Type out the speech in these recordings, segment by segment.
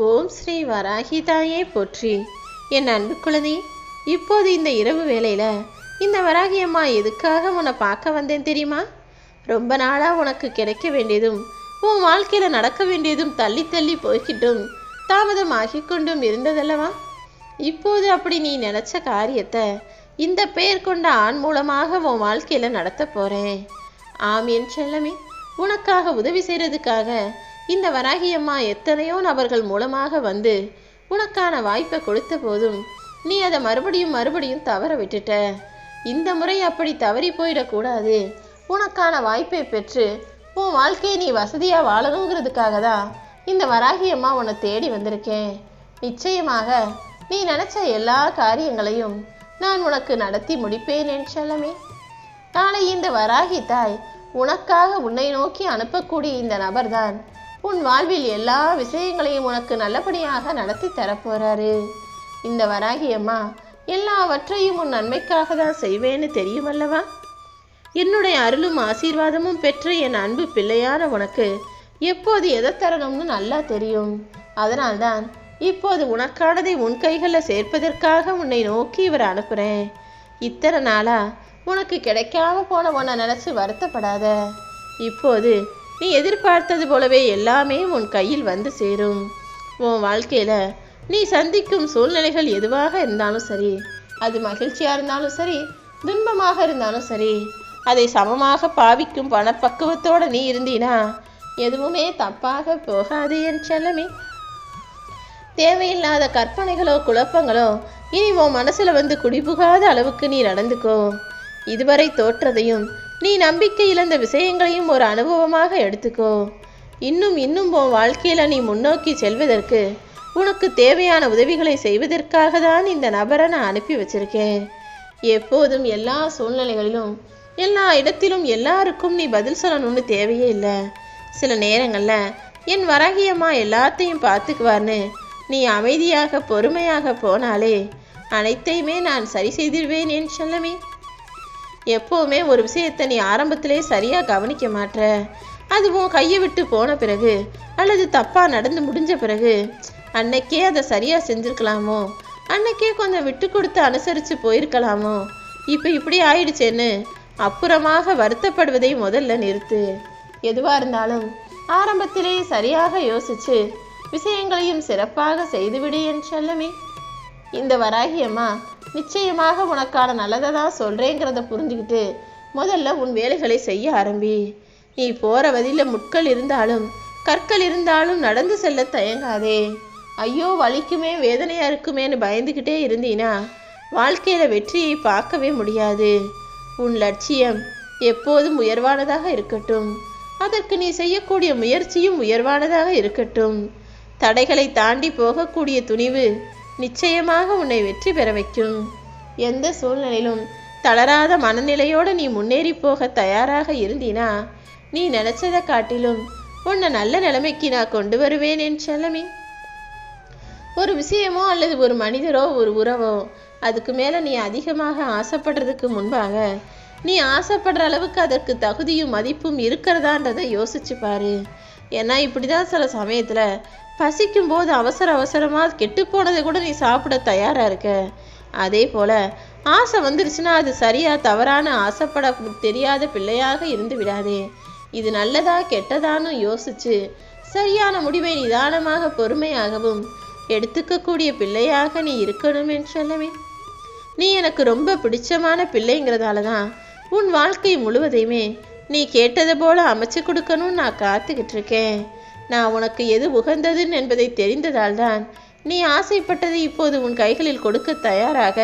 ஓம் ஸ்ரீ வராகி தாயே போற்றி. என் அன்பு குழந்தை, இப்போது இந்த இரவு வேளையில இந்த வராகி அம்மா எதுக்காக உன்னை பார்க்க வந்தேன் தெரியுமா? ரொம்ப நாளாக உனக்கு கிடைக்க வேண்டியதும் உன் வாழ்க்கையில் நடக்க வேண்டியதும் தள்ளி தள்ளி போய்கிட்டும் தாமதம் ஆகிக்கொண்டும் இருந்ததல்லவா? இப்போது அப்படி நீ நினச்ச காரியத்தை இந்த பெயர் கொண்ட ஆண் மூலமாக உன் வாழ்க்கையில் நடத்த போகிறேன். ஆம் என் செல்லமே, உனக்காக உதவி செய்கிறதுக்காக இந்த வராகி அம்மா எத்தனையோ நபர்கள் மூலமாக வந்து உனக்கான வாய்ப்பை கொடுத்த போதும் நீ அதை மறுபடியும் தவற விட்டுட்ட. இந்த முறை அப்படி தவறி போயிடக்கூடாது. உனக்கான வாய்ப்பை பெற்று உன் வாழ்க்கையை நீ வசதியாக வாழணுங்கிறதுக்காக தான் இந்த வராகி அம்மா உன்னை தேடி வந்திருக்கேன். நிச்சயமாக நீ நினச்ச எல்லா காரியங்களையும் நான் உனக்கு நடத்தி முடிப்பேன் என் செல்லமே. நாளை இந்த வராகி தாய் உனக்காக உன்னை நோக்கி அனுப்பக்கூடிய இந்த நபர்தான் உன் வாழ்வில் எல்லா விஷயங்களையும் உனக்கு நல்லபடியாக நடத்தி தரப்போறாரு. இந்த வராகி அம்மா எல்லாவற்றையும் உன் நன்மைக்காக தான் செய்வேன்னு தெரியுமல்லவா? என்னுடைய அருளும் ஆசீர்வாதமும் பெற்ற என் அன்பு பிள்ளையான உனக்கு எப்போது எதை தரணும்னு நல்லா தெரியும். அதனால்தான் இப்போது உனக்கானதை உன் கைகளில் சேர்ப்பதற்காக உன்னை நோக்கி இவரை அனுப்புகிறேன். இத்தனை நாளா உனக்கு கிடைக்காம போன உன்னை நினச்சி வருத்தப்படாத. இப்போது நீ எதிர்பார்த்தது போலவே எல்லாமே உன் கையில் வந்து சேரும். உன் வாழ்க்கையில் நீ சந்திக்கும் சூழ்நிலைகள் எதுவாக இருந்தாலும் சரி, அது மகிழ்ச்சியாக இருந்தாலும் சரி, துன்பமாக இருந்தாலும் சரி, அதை சமமாக பாவிக்கும் பணப்பக்குவத்தோடு நீ இருந்தீனா எதுவுமே தப்பாக போகாது என் செல்லமே. தேவையில்லாத கற்பனைகளோ குழப்பங்களோ இனி உன் மனசில் வந்து குடிபுகாத அளவுக்கு நீ நடந்துக்கோ. இதுவரை தோற்றதையும் நீ நம்பிக்கை இழந்த விஷயங்களையும் ஒரு அனுபவமாக எடுத்துக்கோ. இன்னும் உன் வாழ்க்கையில் நீ முன்னோக்கி செல்வதற்கு உனக்கு தேவையான உதவிகளை செய்வதற்காக தான் இந்த நபரை நான் அனுப்பி வச்சிருக்கேன். எப்போதும் எல்லா சூழ்நிலைகளிலும் எல்லா இடத்திலும் எல்லாருக்கும் நீ பதில் சொல்லணும்னு தேவையே இல்லை. சில நேரங்களில் என் வராகியம்மா எல்லாத்தையும் பார்த்துக்குவார்னு நீ அமைதியாக பொறுமையாக போனாலே அனைத்தையுமே நான் சரி செய்திருவேன் என் செல்லமே. எப்போவுமே ஒரு விஷயத்தை நீ ஆரம்பத்திலே சரியாக கவனிக்க மாட்ட. அது உன் கையை விட்டு போன பிறகு அல்லது தப்பாக நடந்து முடிஞ்ச பிறகு அன்னைக்கே அதை சரியாக செஞ்சுருக்கலாமோ, அன்னைக்கே கொஞ்சம் விட்டு கொடுத்து அனுசரித்து போயிருக்கலாமோ, இப்போ இப்படி ஆயிடுச்சேன்னு அப்புறமாக வருத்தப்படுவதை முதல்ல நிறுத்து. எதுவாக இருந்தாலும் ஆரம்பத்திலே சரியாக யோசித்து விஷயங்களையும் சிறப்பாக செய்துவிடு என் செல்லமே. இந்த வராகி அம்மா நிச்சயமாக உனக்கான நல்லதை தான் சொல்கிறேங்கிறத புரிஞ்சுக்கிட்டு முதல்ல உன் வேலைகளை செய்ய ஆரம்பி. நீ போகிற வழியில் முட்கள் இருந்தாலும் கற்கள் இருந்தாலும் நடந்து செல்ல தயங்காதே. ஐயோ வலிக்குமே வேதனையாக இருக்குமேன்னு பயந்துக்கிட்டே இருந்தீனா வாழ்க்கையில் வெற்றியை பார்க்கவே முடியாது. உன் லட்சியம் எப்போதும் உயர்வானதாக இருக்கட்டும். அதற்கு நீ செய்யக்கூடிய முயற்சியும் உயர்வானதாக இருக்கட்டும். தடைகளை தாண்டி போகக்கூடிய துணிவு நிச்சயமாக உன்னை வெற்றி பெற வைக்கும். எந்த சூழ்நிலையிலும் தளராத மனநிலையோடு நீ முன்னேறி போக தயாராக இருந்தீனா நீ நினைச்சதை காட்டிலும் உன்னை நல்ல நிலைமைக்கு நான் கொண்டு வருவேன் என் செல்லமே. ஒரு விஷயமோ அல்லது ஒரு மனிதரோ ஒரு உறவோ அதுக்கு மேலே நீ அதிகமாக ஆசைப்படுறதுக்கு முன்பாக நீ ஆசைப்படுற அளவுக்கு அதற்கு தகுதியும் மதிப்பும் இருக்கிறதான்றதை யோசிச்சு பாரு. ஏன்னா இப்படி தான் சில சமயத்தில் பசிக்கும் போது அவசரமாக கெட்டுப்போனதை கூட நீ சாப்பிட தயாராக இருக்க. அதே போல் ஆசை வந்துருச்சுன்னா அது சரியாக தவறான ஆசைப்பட தெரியாத பிள்ளையாக இருந்து விடாதே. இது நல்லதா கெட்டதான்னு யோசிச்சு சரியான முடிவை நிதானமாக பொறுமையாகவும் எடுத்துக்கக்கூடிய பிள்ளையாக நீ இருக்கணும் என்று சொல்லவே. நீ எனக்கு ரொம்ப பிடிச்சமான பிள்ளைங்கிறதால தான் உன் வாழ்க்கை முழுவதையுமே நீ கேட்டது போல அமைச்சு கொடுக்கணும்னு நான் காத்துக்கிட்டு இருக்கேன். நான் உனக்கு எது உகந்ததுன்னு என்பதை தெரிந்ததால் தான் நீ ஆசைப்பட்டதை இப்போது உன் கைகளில் கொடுக்க தயாராக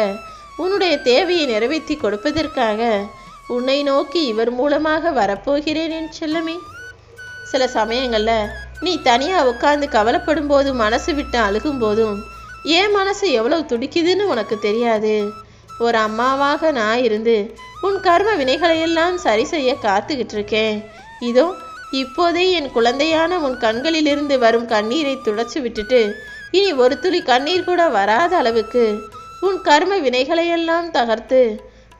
உன்னுடைய தேவையை நிறைவேற்றி கொடுப்பதற்காக உன்னை நோக்கி இவர் மூலமாக வரப்போகிறேன் என் செல்லமே. சில சமயங்களில் நீ தனியாக உட்கார்ந்து கவலைப்படும் போதும் மனசு விட்டு அழுகும் போதும் என் மனசு எவ்வளவு துடிக்குதுன்னு உனக்கு தெரியாது. ஒரு அம்மாவாக நான் இருந்து உன் கர்ம வினைகளையெல்லாம் சரி செய்ய காத்துக்கிட்டு இருக்கேன். இதோ இப்போதே என் குழந்தையான உன் கண்களிலிருந்து வரும் கண்ணீரை துடைச்சு விட்டுட்டு இனி ஒரு துளி கண்ணீர் கூட வராத அளவுக்கு உன் கர்ம வினைகளையெல்லாம் தகர்த்து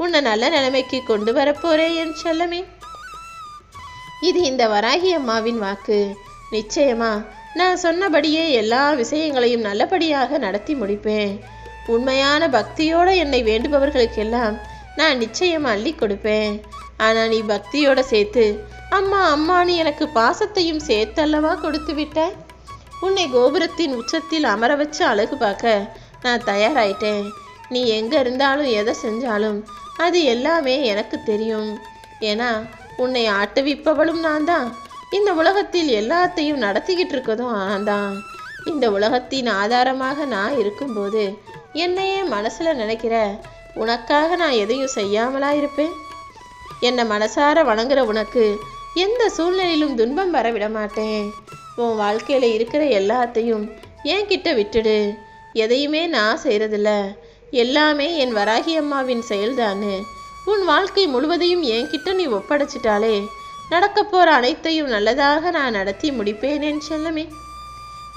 உன்னை நல்ல நிலைமைக்கு கொண்டு வரப்போறேன் என் செல்லமே. இது இந்த வராகி அம்மாவின் வாக்கு. நிச்சயமா நான் சொன்னபடியே எல்லா விஷயங்களையும் நல்லபடியாக நடத்தி முடிப்பேன். உண்மையான பக்தியோடு என்னை வேண்டுபவர்களுக்கெல்லாம் நான் நிச்சயம் அள்ளி கொடுப்பேன். ஆனால் நீ பக்தியோட சேர்த்து அம்மா அம்மானு எனக்கு பாசத்தையும் சேர்த்தல்லவா கொடுத்து விட்ட. உன்னை கோபுரத்தின் உச்சத்தில் அமர வச்சு அழகு பார்க்க நான் தயாராயிட்டேன். நீ எங்கே இருந்தாலும் எதை செஞ்சாலும் அது எல்லாமே எனக்கு தெரியும். ஏன்னா உன்னை ஆட்டுவிப்பவளும் நான் தான். இந்த உலகத்தில் எல்லாத்தையும் நடத்திக்கிட்டு இருக்கதும் நான் தான். இந்த உலகத்தின் ஆதாரமாக நான் இருக்கும்போது என்னையே மனசில் நினைக்கிற உனக்காக நான் எதையும் செய்யாமலா இருப்பேன்? என்னை மனசார வணங்குற உனக்கு எந்த சூழ்நிலையிலும் துன்பம் வர விட மாட்டேன். உன் வாழ்க்கையில் இருக்கிற எல்லாத்தையும் என்கிட்ட விட்டுடு. எதையுமே நான் செய்கிறதில்ல, எல்லாமே என் வராகி அம்மாவின் செயல்தான்னு உன் வாழ்க்கை முழுவதையும் என்கிட்ட நீ ஒப்படைச்சிட்டாலே நடக்க போகிற அனைத்தையும் நல்லதாக நான் நடத்தி முடிப்பேன் என் செல்லமே.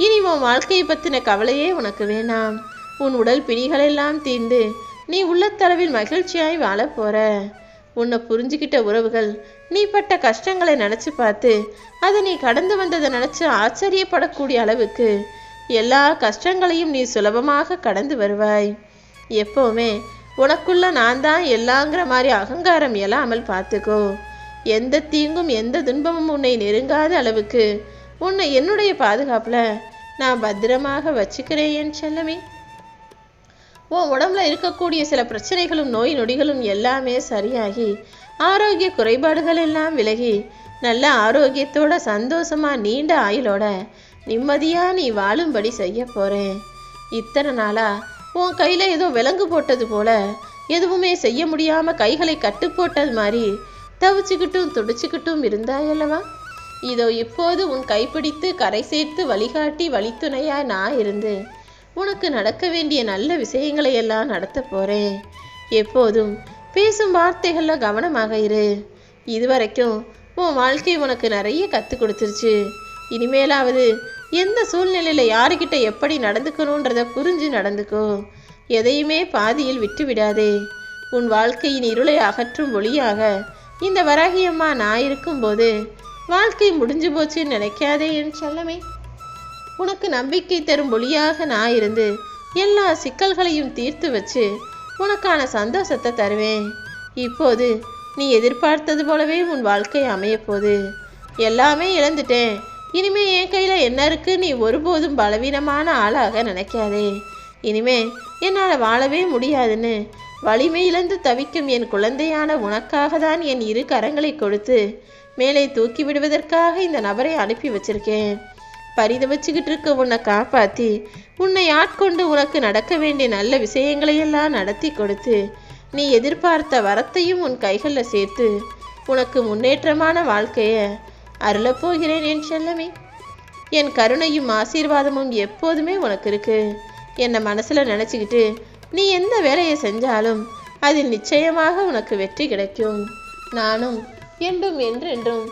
இனி உன் வாழ்க்கையை பற்றின கவலையே உனக்கு வேணாம். உன் உடல் பிணிகளெல்லாம் தீர்ந்து நீ உள்ளத்தளவில் மகிழ்ச்சியாய் வாழ போற. உன்னை புரிஞ்சுக்கிட்ட உறவுகள் நீ பட்ட கஷ்டங்களை நினச்சி பார்த்து அதை நீ கடந்து வந்ததை நினச்சி ஆச்சரியப்படக்கூடிய அளவுக்கு எல்லா கஷ்டங்களையும் நீ சுலபமாக கடந்து வருவாய். எப்போவுமே உனக்குள்ள நான் தான் எல்லாங்கிற மாதிரி அகங்காரம் எழாமல் பார்த்துக்கோ. எந்த தீங்கும் எந்த துன்பமும் உன்னை நெருங்காத அளவுக்கு உன்னை என்னுடைய பாதுகாப்பில் நான் பத்திரமாக வச்சுக்கிறேன் என் செல்லமே. உன் உடம்புல இருக்கக்கூடிய சில பிரச்சனைகளும் நோய் நொடிகளும் எல்லாமே சரியாகி ஆரோக்கிய குறைபாடுகள் எல்லாம் விலகி நல்ல ஆரோக்கியத்தோட சந்தோஷமா நீண்ட ஆயுளோட நிம்மதியா நீ வாழும்படி செய்ய போறேன். இத்தனை நாளா உன் கையில ஏதோ விலங்கு போட்டது போல எதுவுமே செய்ய முடியாம கைகளை கட்டு போட்டது மாதிரி தவிச்சுக்கிட்டும் துடிச்சுக்கிட்டும் இருந்தாயல்லவா? இதோ இப்போது உன் கைப்பிடித்து கரை சேர்த்து வழிகாட்டி வழித்துணையா நான் இருந்து உனக்கு நடக்க வேண்டிய நல்ல விஷயங்களை எல்லாம் நடத்த போறேன். எப்போதும் பேசும் வார்த்தைகளில் கவனமாக இரு. இதுவரைக்கும் உன் வாழ்க்கை உனக்கு நிறைய கற்றுக் கொடுத்துருச்சு. இனிமேலாவது எந்த சூழ்நிலையில் யாருக்கிட்ட எப்படி நடந்துக்கணுன்றதை புரிஞ்சு நடந்துக்கோ. எதையுமே பாதியில் விட்டு விடாதே. உன் வாழ்க்கையின் இருளை அகற்றும் ஒளியாக இந்த வராகி அம்மா நான் இருக்கும்போது வாழ்க்கை முடிஞ்சு போச்சுன்னு நினைக்காதே என் செல்லமே. உனக்கு நம்பிக்கை தரும் ஒளியாக நான் இருந்து எல்லா சிக்கல்களையும் தீர்த்து வச்சு உனக்கான சந்தோஷத்தை தருவேன். இப்போது நீ எதிர்பார்த்தது போலவே உன் வாழ்க்கை அமையப்போகுது. எல்லாமே இழந்துட்டேன், இனிமே என் கையில் என்ன இருக்கு, நீ ஒருபோதும் பலவீனமான ஆளாக நினைக்காதே. இனிமே என்னால் வாழவே முடியாதுன்னு வலிமை இழந்து தவிக்கும் என் குழந்தையான உனக்காக தான் என் இரு கரங்களை கொடுத்து மேலே தூக்கி விடுவதற்காக இந்த நபரை அனுப்பி வச்சிருக்கேன். பரிதவிச்சுக்கிட்டு இருக்க உன்னை காப்பாற்றி உன்னை ஆட்கொண்டு உனக்கு நடக்க வேண்டிய நல்ல விஷயங்களையெல்லாம் நடத்தி கொடுத்து நீ எதிர்பார்த்த வரத்தையும் உன் கைகளில் சேர்த்து உனக்கு முன்னேற்றமான வாழ்க்கையை அருளப்போகிறேன் என் செல்லமே. என் கருணையும் ஆசீர்வாதமும் எப்போதுமே உனக்கு இருக்கு. என்னை மனசில் நினச்சிக்கிட்டு நீ எந்த வேலையை செஞ்சாலும் அதில் நிச்சயமாக உனக்கு வெற்றி கிடைக்கும். நானும் என்றும் என்றென்றும்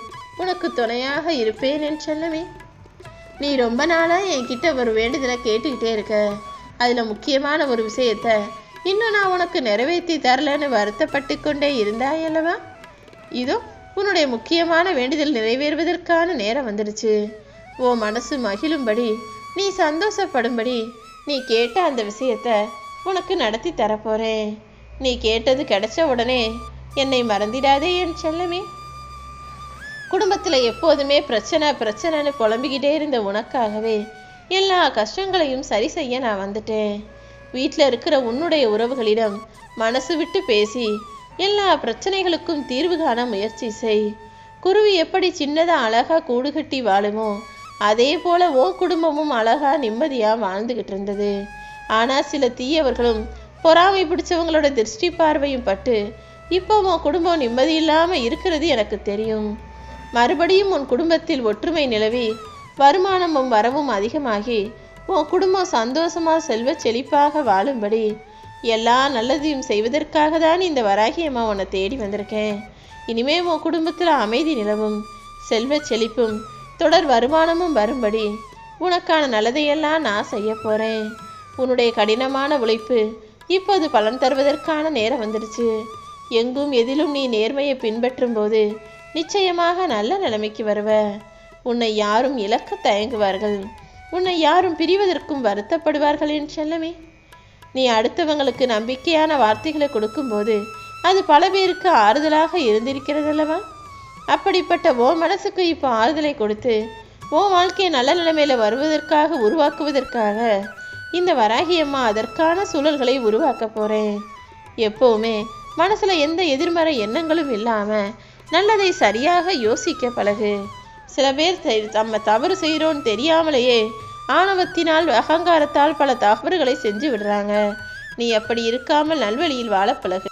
உனக்கு துணையாக இருப்பேன் என் செல்லமே. நீ ரொம்ப நாளாக என்கிட்ட ஒரு வேண்டுதலை கேட்டுக்கிட்டே இருக்க. அதில் முக்கியமான ஒரு விஷயத்தை இன்னும் நான் உனக்கு நிறைவேற்றி தரலன்னு வருத்தப்பட்டு கொண்டே இருந்தாயல்லவா? இதோ உன்னுடைய முக்கியமான வேண்டுதல் நிறைவேறுவதற்கான நேரம் வந்துடுச்சு. ஓ மனசு மகிழும்படி, நீ சந்தோஷப்படும்படி நீ கேட்ட அந்த விஷயத்தை உனக்கு நடத்தி தரப்போகிறேன். நீ கேட்டது கிடைச்ச உடனே என்னை மறந்திடாதே என் செல்லமே. குடும்பத்தில் எப்போதுமே பிரச்சனைன்னு புலம்பிக்கிட்டே இருந்த உனக்காகவே எல்லா கஷ்டங்களையும் சரி செய்ய நான் வந்துட்டேன். வீட்டில் இருக்கிற உன்னுடைய உறவுகளிடம் மனசு விட்டு பேசி எல்லா பிரச்சனைகளுக்கும் தீர்வு காண முயற்சி செய். குருவி எப்படி சின்னதாக அழகாக கூடு கட்டி வாழுமோ அதே போல் உன் குடும்பமும் அழகாக நிம்மதியாக வாழ்ந்துக்கிட்டு இருந்தது. ஆனால் சில தீயவர்களும் பொறாமை பிடிச்சவங்களோட திருஷ்டி பார்வையும் பட்டு இப்போ உன் குடும்பம் நிம்மதி இல்லாமல் இருக்கிறது எனக்கு தெரியும். மறுபடியும் உன் குடும்பத்தில் ஒற்றுமை நிலவி வருமானமும் வரவும் அதிகமாகி உன் குடும்பம் சந்தோஷமாக செல்வ செழிப்பாக வாழும்படி எல்லா நல்லதையும் செய்வதற்காக தான் இந்த வராகி அம்மா உன்னை தேடி வந்திருக்கேன். இனிமே உன் குடும்பத்தில் அமைதி நிலவும், செல்வ செழிப்பும் தொடர் வருமானமும் வரும்படி உனக்கான நல்லதையெல்லாம் நான் செய்ய போகிறேன். உன்னுடைய கடினமான உழைப்பு இப்போது பலன் தருவதற்கான நேரம் வந்துடுச்சு. எங்கும் எதிலும் நீ நேர்மையை பின்பற்றும் போது நிச்சயமாக நல்ல நிலைமைக்கு வருவ. உன்னை யாரும் இழக்க தயங்குவார்கள். உன்னை யாரும் பிரிவதற்கும் வருத்தப்படுவார்கள் என் செல்லமே. நீ அடுத்தவங்களுக்கு நம்பிக்கையான வார்த்தைகளை கொடுக்கும்போது அது பல பேருக்கு ஆறுதலாக இருந்திருக்கிறதல்லவா? அப்படிப்பட்ட ஓ மனசுக்கு இப்போ ஆறுதலை கொடுத்து ஓ வாழ்க்கையை நல்ல நிலைமையில வருவதற்காக உருவாக்குவதற்காக இந்த வராகி அம்மா அதற்கான சூழல்களை உருவாக்க போறேன். எப்பவுமே மனசுல எந்த எதிர்மறை எண்ணங்களும் இல்லாம நல்லதை சரியாக யோசிக்க பழகு. சில பேர் நம்ம தவறு செய்கிறோன்னு தெரியாமலேயே ஆணவத்தினால் அகங்காரத்தால் பல தவறுகளை செஞ்சு விடுறாங்க. நீ அப்படி இருக்காமல் நல்வழியில் வாழ பழகு.